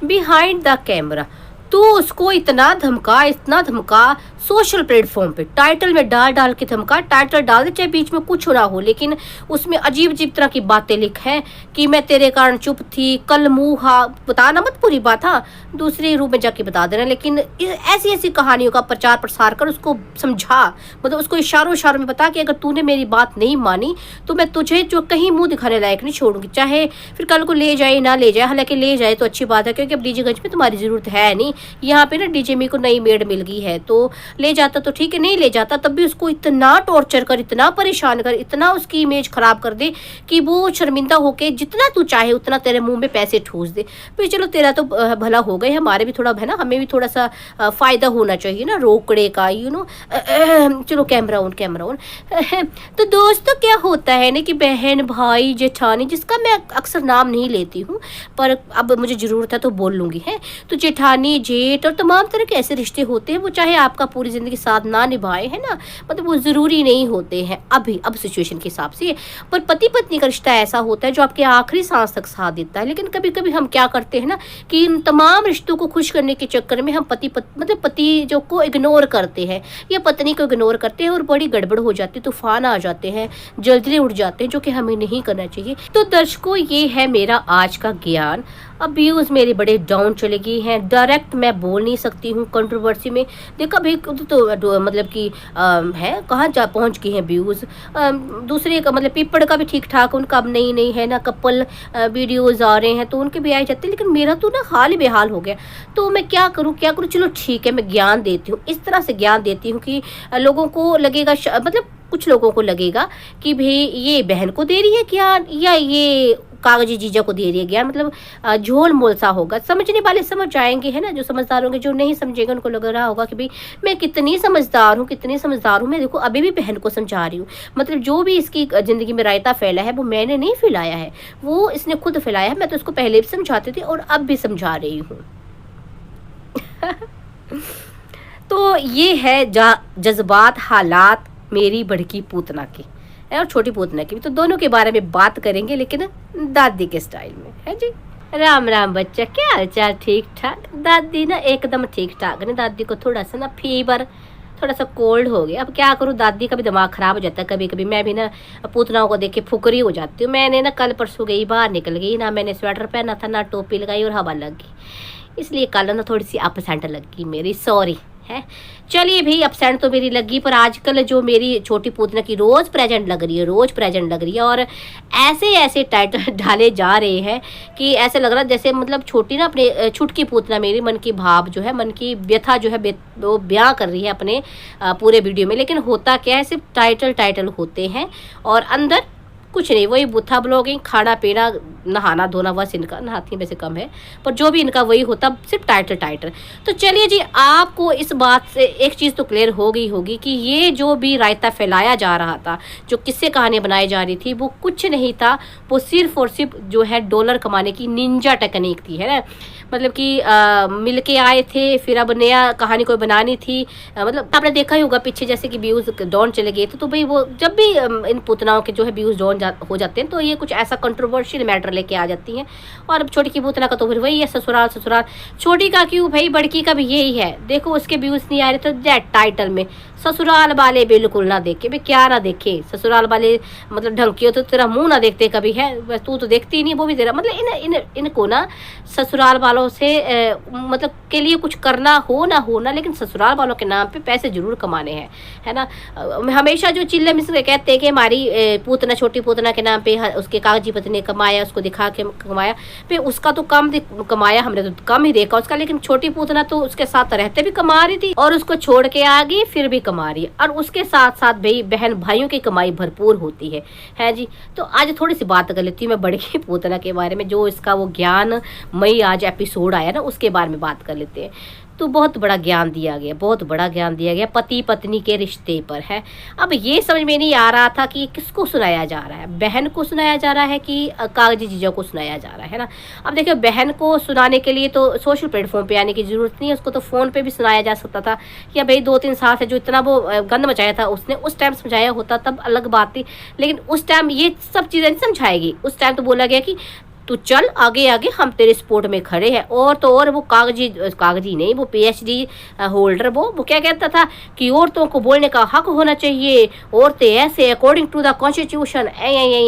Behind the camera. तू उसको इतना धमका सोशल प्लेटफॉर्म पे, टाइटल में डाल डाल के धमका। टाइटल डाल दे चाहे बीच में कुछ ना हो, लेकिन उसमें अजीब अजीब तरह की बातें लिख है कि मैं तेरे कारण चुप थी, कल मुँह हा बताना मत पूरी बात, हाँ दूसरे रूप में जाके बता देना, लेकिन ऐसी ऐसी कहानियों का प्रचार प्रसार कर उसको समझा, मतलब उसको इशारों इशारों में बता कि अगर तूने मेरी बात नहीं मानी तो मैं तुझे जो कहीं मुंह दिखाने लायक नहीं छोड़ूंगी, चाहे फिर कल को ले जाए ना ले जाए। हालांकि ले जाए तो अच्छी बात है, क्योंकि अब डीजेगंज में तुम्हारी जरूरत है नहीं, यहाँ पे ना डीजे मी को नई मेड मिल गई है, तो ले जाता तो ठीक है, नहीं ले जाता तब भी उसको इतना टॉर्चर कर, इतना परेशान कर, इतना उसकी इमेज खराब कर दे कि वो शर्मिंदा होके जितना तू चाहे उतना तेरे मुंह में पैसे ठूस दे। भाई चलो तेरा तो भला हो गए, हमारे भी थोड़ा है ना, हमें भी थोड़ा सा फायदा होना चाहिए ना रोकड़े का, चलो कैमरा ऑन कैमरा ऑन। तो दोस्तों क्या होता है ना कि बहन भाई जेठानी, जिसका मैं अक्सर नाम नहीं लेती हूँ पर अब मुझे ज़रूरत है तो बोल लूँगी, है तो जेठानी जेठ और तमाम तरह के ऐसे रिश्ते होते हैं, वो चाहे आपका पूरी ज़िंदगी साथ ना निभाए, है ना, मतलब वो ज़रूरी नहीं होते हैं अब सिचुएशन के हिसाब से। पर पति पत्नी का रिश्ता ऐसा होता है जो आपके आखिरी सांस तक साथ देता है। लेकिन कभी कभी हम क्या करते हैं ना कि इन तमाम रिश्तों को खुश करने के चक्कर में हम पति जो को इग्नोर करते हैं या पत्नी को इग्नोर करते हैं और बड़ी गड़बड़ हो जाती है, तूफान आ जाते हैं, जल्दी उड़ जाते हैं, जो कि हमें नहीं करना चाहिए। तो दर्शकों ये है मेरा आज का ज्ञान। अब व्यूज़ मेरे बड़े डाउन चले गए हैं, डायरेक्ट मैं बोल नहीं सकती हूँ कंट्रोवर्सी में। देखा भाई तो मतलब कि है कहाँ जा पहुँच गए हैं व्यूज़। दूसरे का मतलब पीपड़ का भी ठीक ठाक, उनका अब नहीं है ना, कपल वीडियोज़ आ रहे हैं तो उनके भी आए जाते हैं, लेकिन मेरा तो ना हाल ही बेहाल हो गया। तो मैं क्या करूँ चलो ठीक है, मैं ज्ञान देती हूँ, इस तरह से ज्ञान देती हूँ कि लोगों को लगेगा मतलब कुछ लोगों को लगेगा कि भाई ये बहन को दे रही है ज्ञान या ये कागजी जीजा को दे रही है ज्ञान, मतलब झोल मोल सा होगा। समझने वाले समझ जाएंगे, है ना, जो समझदार होंगे। जो नहीं समझेंगे उनको लग रहा होगा कि भाई मैं कितनी समझदार हूँ, मैं देखो अभी भी बहन को समझा रही हूँ। मतलब जो भी इसकी ज़िंदगी में रायता फैला है वो मैंने नहीं फैलाया है, वो इसने खुद फैलाया है। मैं तो उसको पहले भी समझाती थी और अब भी समझा रही हूँ। तो ये है जज्बात हालात मेरी बड़की पूतना की और छोटी पूतना की भी, तो दोनों के बारे में बात करेंगे, लेकिन दादी के स्टाइल में, है जी। राम राम बच्चा, क्या हाल चाल? ठीक ठाक। दादी ना एकदम ठीक ठाक नहीं, दादी को थोड़ा सा ना फीवर, थोड़ा सा कोल्ड हो गया। अब क्या करूँ, दादी का भी दिमाग खराब हो जाता है कभी कभी। मैं भी ना पूतनाओं को देख के फुकरी हो जाती हूँ। मैंने ना कल परसों गई बाहर निकल गई ना, मैंने स्वेटर पहना था ना टोपी लगाई और हवा लग गई, इसलिए कल ना थोड़ी सी अपसेंट लग गई मेरी, सॉरी है। चलिए भाई अपसेंट तो मेरी लगी, पर आजकल जो मेरी छोटी पूतना की रोज़ प्रेजेंट लग रही है और ऐसे ऐसे टाइटल डाले जा रहे हैं कि ऐसे लग रहा है जैसे मतलब छोटी ना अपने छुटकी पूतना मेरी मन की भाव जो है, मन की व्यथा जो है वो बयां कर रही है अपने पूरे वीडियो में। लेकिन होता क्या है, सिर्फ टाइटल होते हैं और अंदर कुछ नहीं। वही बुथा ब्लॉगिंग, खाना पीना, नहाना धोना, बस इनका, नहाती वैसे कम है, पर जो भी इनका वही होता, सिर्फ टाइटल। तो चलिए जी, आपको इस बात से एक चीज़ तो क्लियर हो गई होगी कि ये जो भी रायता फैलाया जा रहा था, जो किस्से कहानी बनाई जा रही थी, वो कुछ नहीं था, वो सिर्फ और सिर्फ जो है डॉलर कमाने की निंजा टेक्निक थी, है ना। मतलब कि मिल के आए थे, फिर अब नया कहानी कोई बनानी थी। मतलब आपने देखा ही होगा पीछे जैसे कि व्यूज़ डाउन चले गए थे, तो भाई वो जब भी इन पुतनाओं के जो है व्यूज़ डाउन हो जाते हैं तो ये कुछ ऐसा कंट्रोवर्शियल मैटर लेके आ जाती हैं। और अब छोटी की पूतना का तो फिर वही है, ससुराल। छोटी का क्यों भाई, बड़की का भी यही है। देखो उसके व्यूज़ नहीं आ रहे तो दैट टाइटल में ससुराल वाले बिल्कुल ना देखे, भाई क्या ना देखे, ससुराल वाले मतलब ढंग की हो तो तेरा मुंह ना देखते कभी, है बस तू तो देखती नहीं, वो भी तेरा मतलब इनको ना ससुराल वालों से मतलब के लिए कुछ करना हो ना, लेकिन ससुराल वालों के नाम पे पैसे जरूर कमाने हैं, है ना। हमेशा जो चिल्ले मिस्र कहते हैं कि हमारी पूतना छोटी पूतना के नाम पे उसके कागजी पति ने कमाया, उसको दिखा के कमाया, फिर उसका तो कम कमाया, हमने तो कम ही देखा उसका, लेकिन छोटी पूतना तो उसके साथ रहते भी कमा रही थी और उसको छोड़ के आ गई फिर भी कमा रही है, और उसके साथ साथ भाई बहन भाइयों की कमाई भरपूर होती है जी। तो आज थोड़ी सी बात कर लेती हूँ मैं बड़की पूतना के बारे में, जो इसका वो ज्ञान मई आज एपिसोड आया ना, उसके बारे में बात कर लेते हैं। तो बहुत बड़ा ज्ञान दिया गया पति पत्नी के रिश्ते पर, है। अब ये समझ में नहीं आ रहा था कि किसको सुनाया जा रहा है, बहन को सुनाया जा रहा है कि कागजी जीजा को सुनाया जा रहा है ना। अब देखिए बहन को सुनाने के लिए तो सोशल प्लेटफॉर्म पे आने की ज़रूरत नहीं है, उसको तो फ़ोन पे भी सुनाया जा सकता था, या भाई 2-3 साल से जो इतना वो गंद मचाया था उसने उस टाइम समझाया होता तब अलग बात थी। लेकिन उस टाइम ये सब चीज़ें नहीं समझाएगी, उस टाइम तो बोला गया कि तू चल आगे आगे, हम तेरे सपोर्ट में खड़े हैं। और तो और वो कागजी नहीं, वो PhD होल्डर, वो क्या कहता था कि औरतों को बोलने का हक होना चाहिए, औरतें ऐसे अकॉर्डिंग टू द कॉन्स्टिट्यूशन,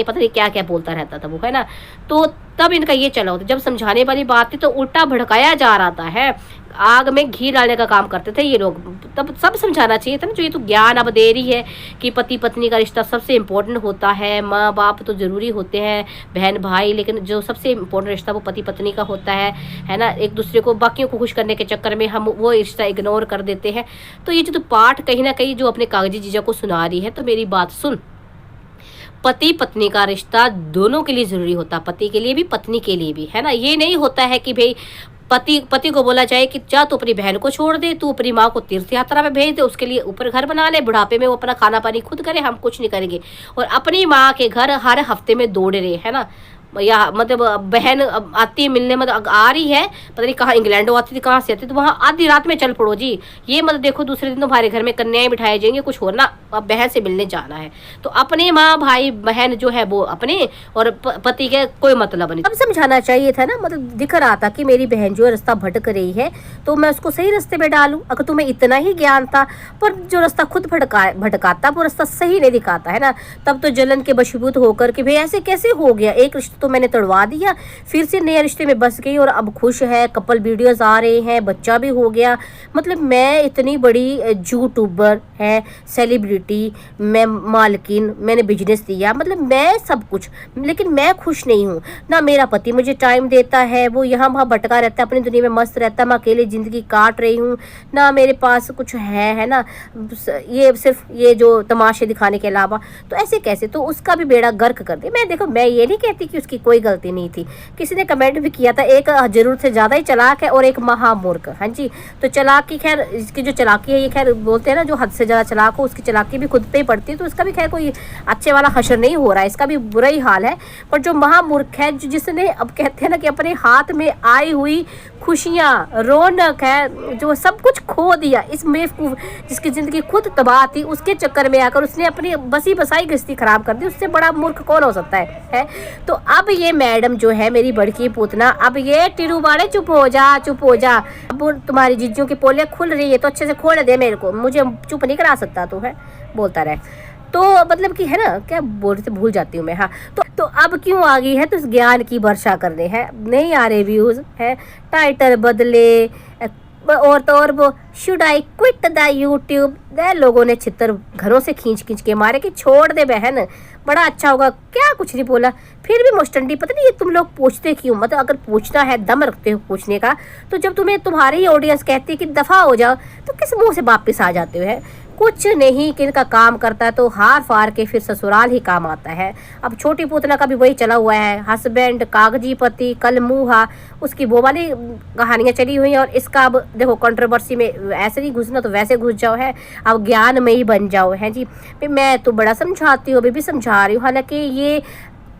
पता नहीं क्या क्या बोलता रहता था वो, है ना। तो तब इनका ये चला होता, जब समझाने वाली बात थी तो उल्टा भड़काया जा रहा था है, आग में घी डालने का काम करते थे ये लोग। तब सब समझाना चाहिए था ना, जो ये तो ज्ञान अब दे रही है कि पति पत्नी का रिश्ता सबसे इम्पोर्टेंट होता है, माँ बाप तो ज़रूरी होते हैं, बहन भाई, लेकिन जो सबसे इम्पोर्टेंट रिश्ता वो पति पत्नी का होता है ना। एक दूसरे को, बाकियों को खुश करने के चक्कर में हम वो रिश्ता इग्नोर कर देते हैं। तो ये जो पाठ कहीं ना कहीं जो अपने कागजी जीजा को सुना रही है, तो मेरी बात सुन, पति पत्नी का रिश्ता दोनों के लिए ज़रूरी होता, पति के लिए भी पत्नी के लिए भी, है ना। ये नहीं होता है कि भाई पति को बोला जाए कि जा तू अपनी बहन को छोड़ दे, तू अपनी माँ को तीर्थ यात्रा में भेज दे, उसके लिए ऊपर घर बना ले, बुढ़ापे में वो अपना खाना पानी खुद करे, हम कुछ नहीं करेंगे। और अपनी माँ के घर हर हफ्ते में दौड़ रहे, है ना। या मतलब बहन आती है मिलने, मतलब आ रही है, पता नहीं कहाँ इंग्लैंड आती थी, कहाँ से आती, तो वहाँ आधी रात में चल पड़ो जी। ये मतलब देखो दूसरे दिन तुम्हारे घर में कन्याएं बिठाए जाएंगे, कुछ हो ना, अब बहन से मिलने जाना है। तो अपने माँ भाई बहन जो है वो अपने, और पति के कोई मतलब नहीं। अब समझाना चाहिए था ना, मतलब दिख रहा था कि मेरी बहन जो है रास्ता भटक रही है, तो मैं उसको सही रास्ते में डालूं। अगर तुम्हें इतना ही ज्ञान था, पर जो रास्ता खुद भटकाता वो रास्ता सही नहीं दिखाता, है ना। तब तो जलन के वशीभूत होकर कि भाई ऐसे कैसे हो गया, एक रिश्ता तो मैंने तोड़वा दिया, फिर से नए रिश्ते में बस गई और अब खुश है, कपल वीडियोस आ रहे हैं, बच्चा भी हो गया। मतलब मैं इतनी बड़ी यूट्यूबर है, सेलिब्रिटी, मैं मालकिन, मैंने बिजनेस दिया, मतलब मैं सब कुछ, लेकिन मैं खुश नहीं हूँ ना। मेरा पति मुझे टाइम देता है, वो यहाँ वहाँ भटका रहता है, अपनी दुनिया में मस्त रहता है, मैं अकेले ज़िंदगी काट रही हूँ ना, मेरे पास कुछ है ना, ये सिर्फ ये जो तमाशे दिखाने के अलावा। तो ऐसे कैसे, तो उसका भी बेड़ा गर्क कर दे। मैं देखो, मैं ये नहीं कहती कि उसकी कोई गलती नहीं थी। किसी ने कमेंट भी किया था, एक जरूरत से ज़्यादा ही चालाक है और एक महामूर्ख। हाँ जी, तो चालाकी, खैर इसकी जो चालाकी है, ये खैर बोलते हैं ना, जो हद से ज़्यादा चालाक हो उसकी चालाकी भी खुद पे ही पड़ती है, तो इसका भी खैर कोई अच्छे वाला हशर नहीं हो रहा है, इसका भी बुरा ही हाल है। पर जो महामूर्ख है, जिसने अब कहते हैं ना कि अपने हाथ में आई हुई खुशियाँ, रौनक है, जो सब कुछ खो दिया, इस बेवकूफ जिसकी ज़िंदगी खुद तबाह थी, उसके चक्कर में आकर उसने अपनी बसी बसाई गृहस्थी खराब कर दी। उससे बड़ा मूर्ख कौन हो सकता है? तो अब ये मैडम जो है मेरी बड़की पूतना, अब ये टिरू वाले चुप हो जा, चुप हो जा। अब तुम्हारी जीजों की पोलियाँ खुल रही है तो अच्छे से खोल दे, मेरे को, मुझे चुप नहीं करा सकता तू, है बोलता रहे। तो मतलब कि है ना, क्या बोल से भूल जाती हूँ मैं। हाँ, तो अब क्यों आ गई है, तो इस ज्ञान की वर्षा करने हैं, नहीं आ रहे व्यूज है, टाइटल बदले, और तो और वो should I quit the YouTube, लोगों ने छितर घरों से खींच खींच के मारे कि छोड़ दे बहन, बड़ा अच्छा होगा। क्या कुछ नहीं बोला, फिर भी मुस्टंडी। पता नहीं ये तुम लोग पूछते क्यों, मतलब अगर पूछना है, दम रखते हो पूछने का, तो जब तुम्हें तुम्हारी ही ऑडियंस कहती है कि दफ़ा हो जाओ, तो किस मुंह से वापिस आ जाते हो? है कुछ नहीं, किन का काम करता है तो हार फार के फिर ससुराल ही काम आता है। अब छोटी पुतना का भी वही चला हुआ है, हस्बैंड कागजी पति कल मुँहा, उसकी वो वाली कहानियाँ चली हुई हैं। और इसका अब देखो कंट्रोवर्सी में ऐसे नहीं घुसना तो वैसे घुस जाओ, है अब ज्ञान में ही बन जाओ, है जी। मैं तो बड़ा समझाती हूँ, अभी भी समझा रही हूँ, हालांकि ये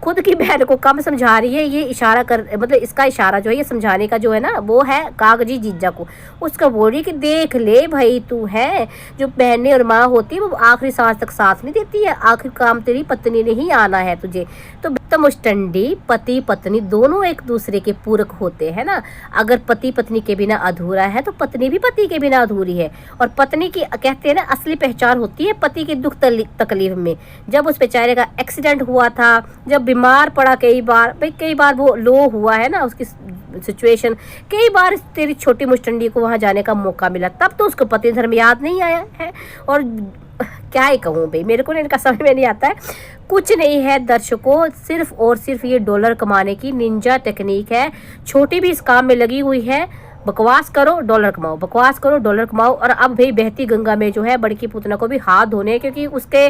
खुद की बहन को कम समझा रही है। ये इशारा कर, मतलब इसका इशारा जो है, ये समझाने का जो है ना, वो है कागजी जीजा को। उसका बोल रही है कि देख ले भाई, तू है जो बहनें और माँ होती है वो आखिरी सांस तक साथ नहीं देती है, आखिर काम तेरी पत्नी ने ही आना है तुझे। तो मुस्टंडी, पति पत्नी दोनों एक दूसरे के पूरक होते हैं ना। अगर पति पत्नी के बिना अधूरा है तो पत्नी भी पति के बिना अधूरी है। और पत्नी की कहते हैं ना असली पहचान होती है पति की दुख तकलीफ में। जब उस बेचारे का एक्सीडेंट हुआ था, जब बीमार पड़ा, कई बार वो लो हुआ है ना, उसकी सिचुएशन, कई बार तेरी छोटी मुस्टंडी को वहाँ जाने का मौका मिला, तब तो उसको पति धर्म याद नहीं आया है। और क्या ही कहूँ भाई, मेरे को इनका समझ में नहीं आता है। कुछ नहीं है दर्शकों, सिर्फ और सिर्फ ये डॉलर कमाने की निंजा टेक्निक है। छोटी भी इस काम में लगी हुई है, बकवास करो डॉलर कमाओ, बकवास करो डॉलर कमाओ। और अब भाई बहती गंगा में जो है बड़की पुतना को भी हाथ धोने, क्योंकि उसके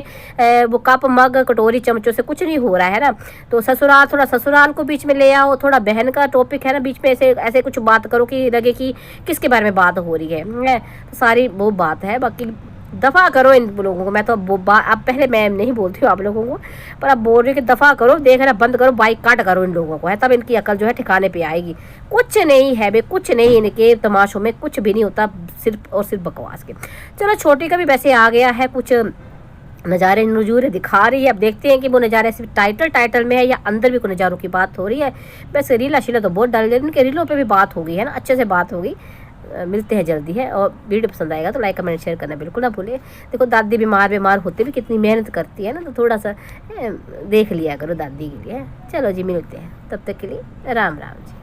वो कप मग कटोरी चमचों से कुछ नहीं हो रहा है ना। तो ससुराल, थोड़ा ससुराल को बीच में ले आओ, थोड़ा बहन का टॉपिक है ना बीच में, ऐसे कुछ बात करो कि लगे कि किसके बारे में बात हो रही है। तो सारी वो बात है, बाकी दफ़ा करो इन लोगों को। मैं तो अब पहले मैं नहीं बोलती हूँ आप लोगों को, पर अब बोल रही हूँ कि दफ़ा करो, देखना बंद करो, बाइक काट करो इन लोगों को, है तब इनकी अकल जो है ठिकाने पे आएगी। कुछ नहीं है बे, कुछ नहीं, इनके तमाशों में कुछ भी नहीं होता, सिर्फ और सिर्फ बकवास के। चलो छोटी का भी वैसे आ गया है कुछ नज़ारे नजूरे दिखा रही है। अब देखते हैं कि वो नज़ारे सिर्फ टाइटल में है या अंदर भी कोई नज़ारों की बात हो रही है। वैसे रीला शीला तो बहुत डाल, उनके रीलों पे भी बात हो गई है ना, अच्छे से बात होगी। मिलते हैं जल्दी है, और वीडियो पसंद आएगा तो लाइक कमेंट शेयर करना बिल्कुल ना भूलिए। देखो दादी बीमार होते भी कितनी मेहनत करती है ना, तो थोड़ा सा देख लिया करो दादी के लिए। चलो जी, मिलते हैं, तब तक के लिए राम राम जी।